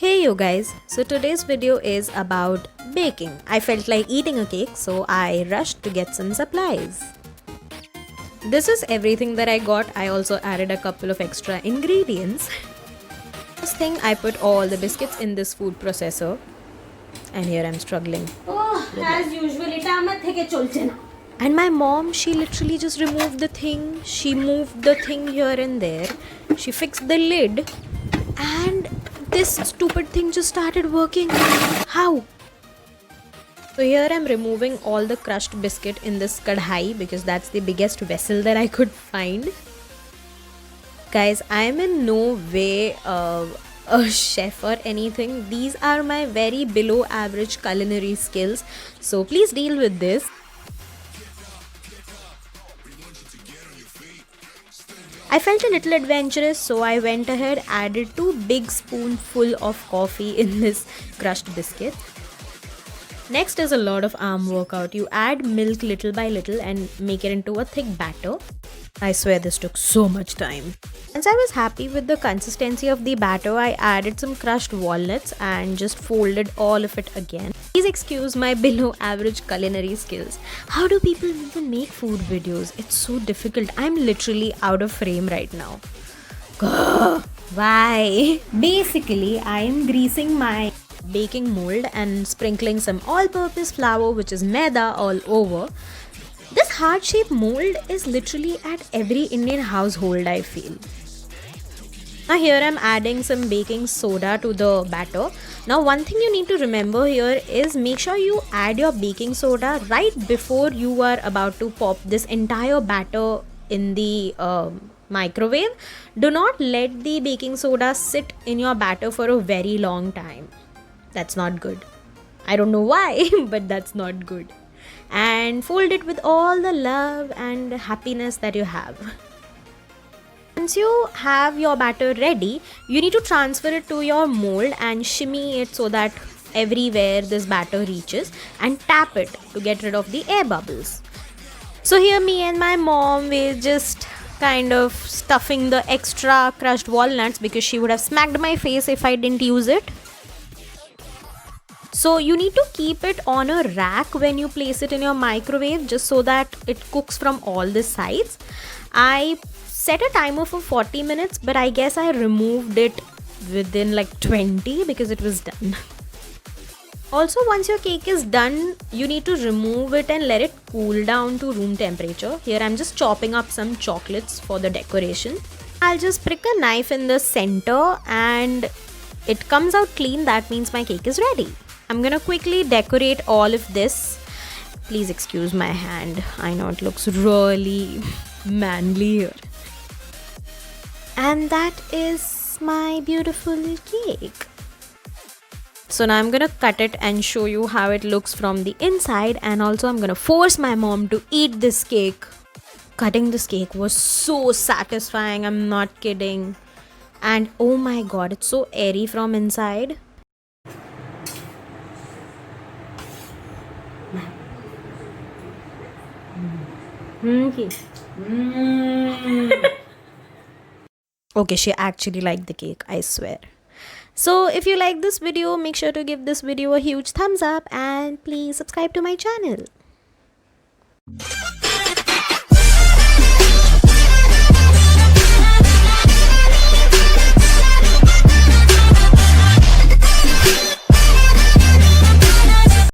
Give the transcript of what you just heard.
Hey you guys, so today's video is about baking. I felt like eating a cake, so I rushed to get some supplies. This is everything that I got. I also added a couple of extra ingredients. First thing, I put all the biscuits in this food processor, and here I'm struggling. Oh, as usual, এটা আমার থেকে চলছে না. And my mom, she literally just removed the thing. She moved the thing here and there. She fixed the lid, and this stupid thing just started working. How? So here I'm removing all the crushed biscuit in this kadhai because that's the biggest vessel that I could find. Guys, I'm in no way a chef or anything. These are my very below average culinary skills, so please deal with this. I felt a little adventurous, so I went ahead, added 2 big spoonful of coffee in this crushed biscuit. Next is a lot of arm workout. You add milk little by little and make it into a thick batter. I swear this took so much time. Once I was happy with the consistency of the batter, I added some crushed walnuts and just folded all of it again. Please excuse my below average culinary skills. How do people even make food videos? It's so difficult. I'm literally out of frame right now. Gah, why? Basically, I am greasing my baking mold and sprinkling some all-purpose flour, which is maida, all over. This heart-shaped mold is literally at every Indian household, I feel. Now here I'm adding some baking soda to the batter. Now one thing you need to remember here is make sure you add your baking soda right before you are about to pop this entire batter in the microwave. Do not let the baking soda sit in your batter for a very long time. That's not good. I don't know why, but that's not good. And fold it with all the love and happiness that you have. Once you have your batter ready, you need to transfer it to your mold and shimmy it so that everywhere this batter reaches, and tap it to get rid of the air bubbles. So here me and my mom, we're just kind of stuffing the extra crushed walnuts because she would have smacked my face if I didn't use it. So you need to keep it on a rack when you place it in your microwave, just so that it cooks from all the sides. I set a timer for 40 minutes, but I guess I removed it within like 20 because it was done. Also, once your cake is done, you need to remove it and let it cool down to room temperature. Here I'm just chopping up some chocolates for the decoration. I'll just prick a knife in the center and it comes out clean. That means my cake is ready. I'm gonna quickly decorate all of this. Please excuse my hand. I know it looks really manly here. And that is my beautiful cake. So now I'm gonna cut it and show you how it looks from the inside, and also I'm gonna force my mom to eat this cake. Cutting this cake was so satisfying, I'm not kidding. And oh my god, it's so airy from inside. Okay, she actually liked the cake, I swear. So if you like this video, make sure to give this video a huge thumbs up and please subscribe to my channel.